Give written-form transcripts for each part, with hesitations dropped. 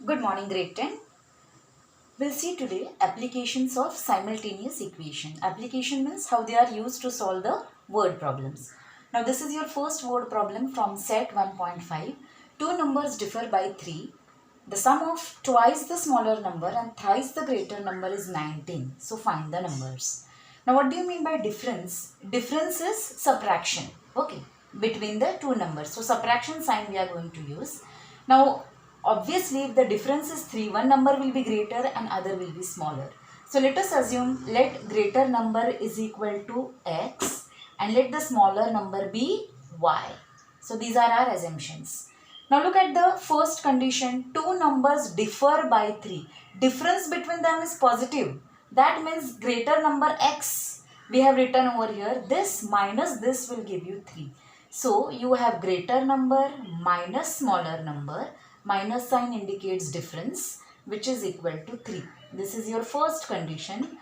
Good morning, grade 10. We'll see today applications of simultaneous equation. Application means how they are used to solve the word problems. Now this is your first word problem from set 1.5. Two numbers differ by 3. The sum of twice the smaller number and thrice the greater number is 19. So find the numbers. Now what do you mean by difference? Difference is subtraction. Okay. Between the two numbers. So subtraction sign we are going to use. Now obviously if the difference is 3, one number will be greater and other will be smaller. So let us assume let greater number is equal to x and let the smaller number be y. So these are our assumptions. Now look at the first condition. Two numbers differ by 3. Difference between them is positive. That means greater number x. We have written over here this minus this will give you 3. So you have greater number minus smaller number. Minus sign indicates difference which is equal to 3. This is your first condition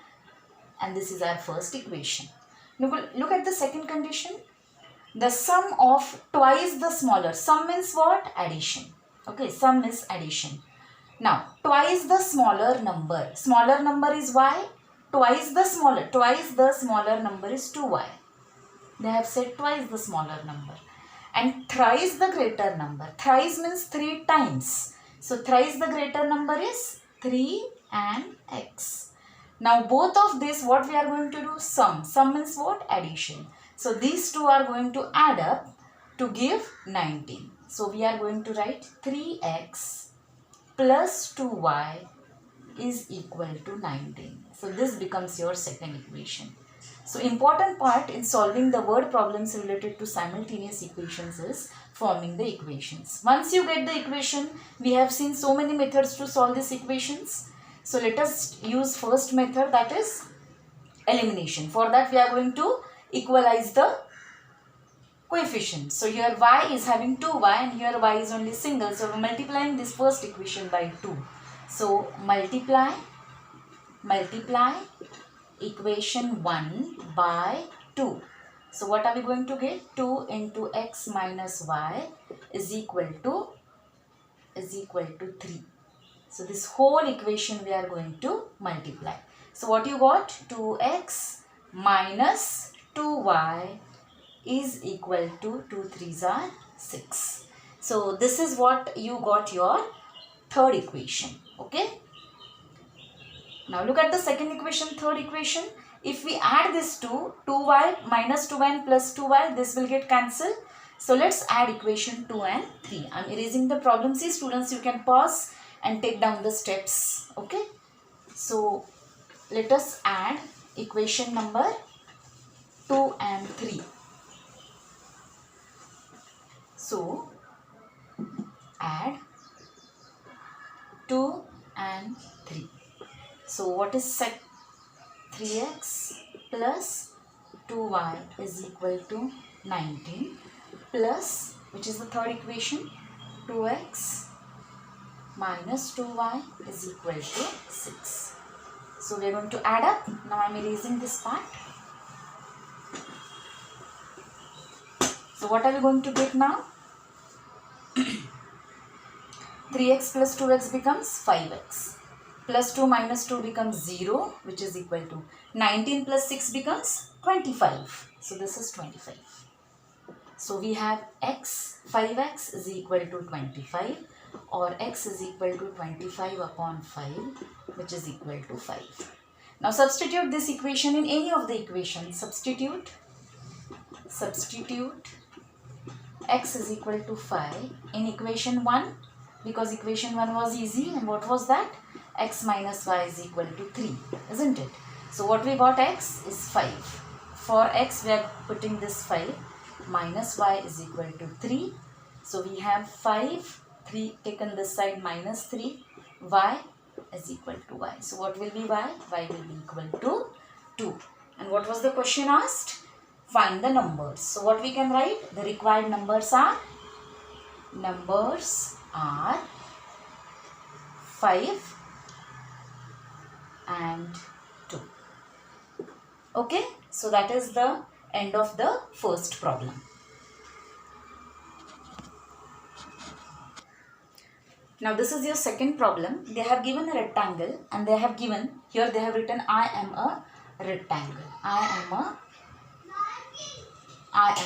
and this is our first equation. Look at the second condition. The sum of twice the smaller. Sum means what? Addition. Okay, sum is addition. Now, twice the smaller number. Smaller number is y. Twice the smaller number is 2y. They have said twice the smaller number. And thrice the greater number. Thrice means 3 times. So thrice the greater number is 3 and x. Now both of this what we are going to do? Sum. Sum means what? Addition. So these two are going to add up to give 19. So we are going to write 3x plus 2y is equal to 19. So this becomes your second equation. So important part in solving the word problems related to simultaneous equations is forming the equations. Once you get the equation, we have seen so many methods to solve these equations. So let us use first method, that is elimination. For that we are going to equalize the coefficients. So here y is having 2y and here y is only single. So we are multiplying this first equation by 2. So multiply equation 1 by 2. So what are we going to get? 2 into x minus y is equal to 3. So this whole equation we are going to multiply. So what you got? 2x minus 2y is equal to 2 3s are 6. So this is what you got your third equation. Okay. Now look at the second equation, third equation. If we add this to 2y minus 2y and plus 2y, this will get cancelled. So let's add equation 2 and 3. I am erasing the problem. See students, you can pause and take down the steps. Okay. So let us add equation number 2 and 3. So add 2 and 3. So what is set? 3x plus 2y is equal to 19 plus, which is the third equation, 2x minus 2y is equal to 6. So we are going to add up. Now I am erasing this part. So what are we going to get now? 3x plus 2x becomes 5x. Plus 2 minus 2 becomes 0, which is equal to 19 plus 6 becomes 25. So this is 25. So we have x, 5x is equal to 25, or x is equal to 25 upon 5, which is equal to 5. Now substitute this equation in any of the equations. Substitute x is equal to 5 in equation 1, because equation 1 was easy, and what was that? X minus y is equal to 3, isn't it? So what we got? X is 5. For x we are putting this 5, minus y is equal to 3. So we have 5, 3 taken this side, minus 3, y is equal to y. So what will be y? Y will be equal to 2. And what was the question asked? Find the numbers. So what we can write? The required numbers are 5 and 2. Okay, so that is the end of the first problem. Now this is your second problem. They have given a rectangle and they have given, here they have written I am a rectangle. I am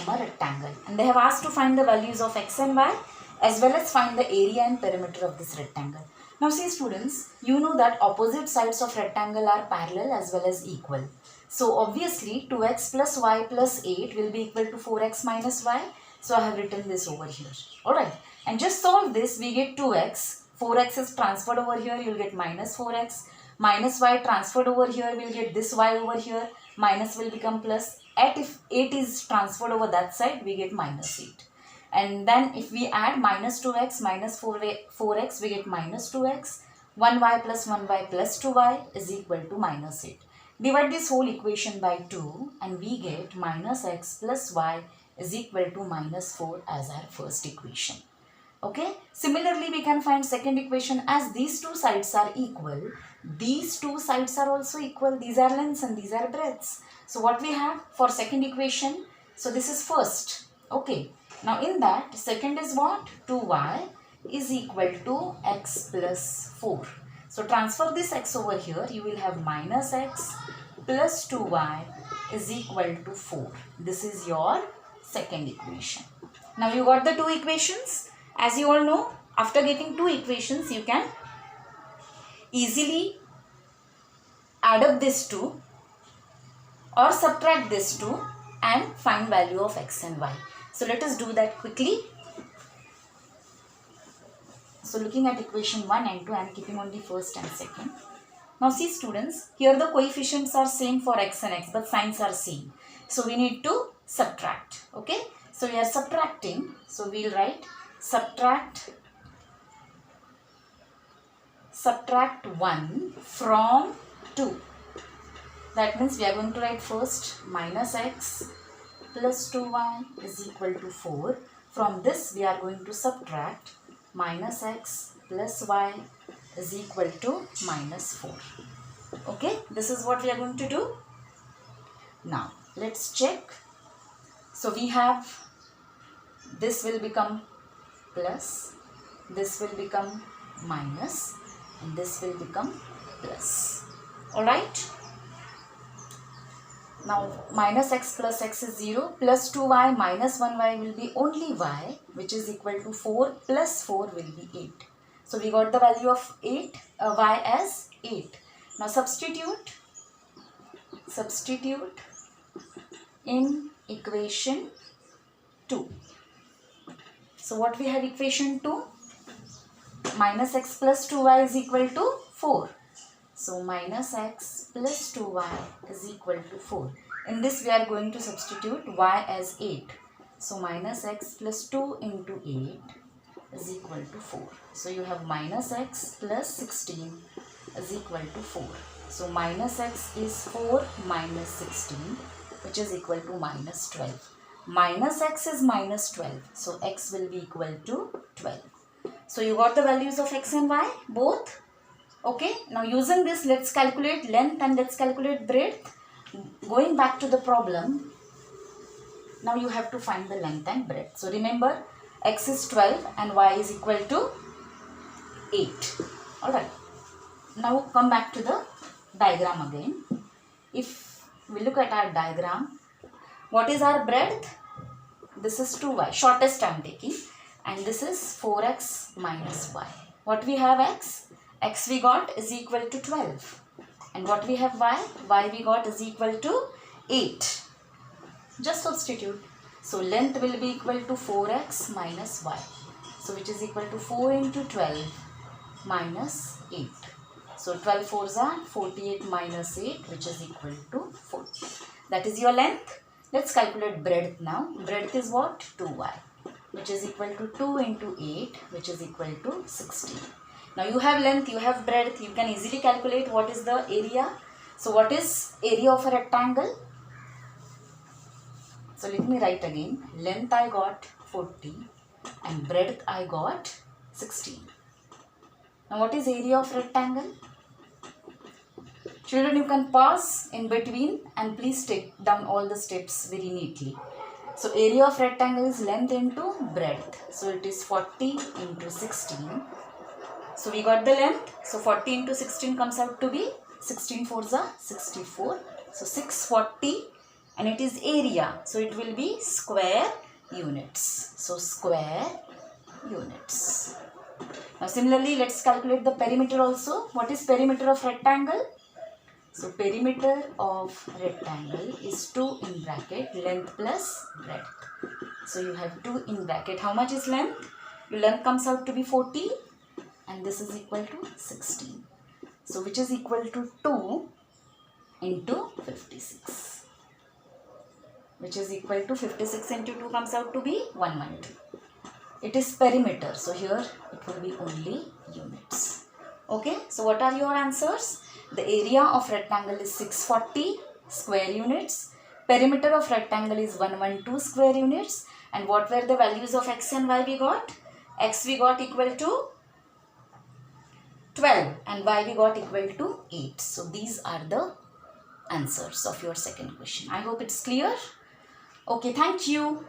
a rectangle. And they have asked to find the values of x and y as well as find the area and perimeter of this rectangle. Now see students, you know that opposite sides of rectangle are parallel as well as equal. So obviously 2x plus y plus 8 will be equal to 4x minus y. So I have written this over here. Alright. And just solve this, we get 2x. 4x is transferred over here, you will get minus 4x. Minus y transferred over here, we will get this y over here. Minus will become plus. If 8 is transferred over that side, we get minus 8. And then if we add minus 2x minus 4x, we get minus 2x. 1y plus 1y plus 2y is equal to minus 8. Divide this whole equation by 2 and we get minus x plus y is equal to minus 4 as our first equation. Okay. Similarly, we can find second equation as these two sides are equal. These two sides are also equal. These are lengths and these are breadths. So what we have for second equation? So this is first. Okay. Now in that, second is what? 2y is equal to x plus 4. So transfer this x over here. You will have minus x plus 2y is equal to 4. This is your second equation. Now you got the two equations. As you all know, after getting two equations, you can easily add up this two or subtract this two and find value of x and y. So let us do that quickly. So looking at equation 1 and 2, I am keeping only first and second. Now see students, here the coefficients are same for x and x, but signs are same. So we need to subtract. Okay. So we are subtracting. So we will write subtract 1 from 2. That means we are going to write first minus x plus 2y is equal to 4. From this we are going to subtract minus x plus y is equal to minus 4. Okay, this is what we are going to do. Now let's check. So we have, this will become plus, this will become minus, and this will become plus. Alright. Now minus x plus x is 0, plus 2y minus 1y will be only y, which is equal to 4, plus 4 will be 8. So we got the value of 8, y as 8. Now substitute in equation 2. So what we have equation 2? Minus x plus 2y is equal to 4. So minus x plus 2y is equal to 4. In this we are going to substitute y as 8. So minus x plus 2 into 8 is equal to 4. So you have minus x plus 16 is equal to 4. So minus x is 4 minus 16, which is equal to minus 12. Minus x is minus 12. So x will be equal to 12. So you got the values of x and y both. Okay. Now using this, let's calculate length and let's calculate breadth. Going back to the problem, now you have to find the length and breadth. So remember, x is 12 and y is equal to 8. Alright. Now come back to the diagram again. If we look at our diagram, what is our breadth? This is 2y, shortest I am taking, and this is 4x minus y. What we have x? X we got is equal to 12. And what we have y? Y we got is equal to 8. Just substitute. So length will be equal to 4x minus y. So which is equal to 4 into 12 minus 8. So 12 4s are 48 minus 8, which is equal to 40. That is your length. Let's calculate breadth now. Breadth is what? 2y, which is equal to 2 into 8, which is equal to 16. Now you have length, you have breadth. You can easily calculate what is the area. So what is area of a rectangle? So let me write again. Length I got 40 and breadth I got 16. Now what is area of rectangle? Children, you can pause in between and please take down all the steps very neatly. So area of rectangle is length into breadth. So it is 40 into 16 So we got the length. So 40 into 16 comes out to be 16 fours are 64. So 640, and it is area. So it will be square units. So square units. Now similarly, let's calculate the perimeter also. What is perimeter of rectangle? So perimeter of rectangle is 2 in bracket length plus breadth. So you have 2 in bracket. How much is length? Your length comes out to be 40, and this is equal to 16. So which is equal to 2 into 56. Which is equal to 56 into 2 comes out to be 112. It is perimeter. So here it will be only units. Okay. So what are your answers? The area of rectangle is 640 square units. Perimeter of rectangle is 112 square units. And what were the values of x and y we got? X we got equal to 12 and y we got equal to 8. So these are the answers of your second question. I hope it's clear. Okay, thank you.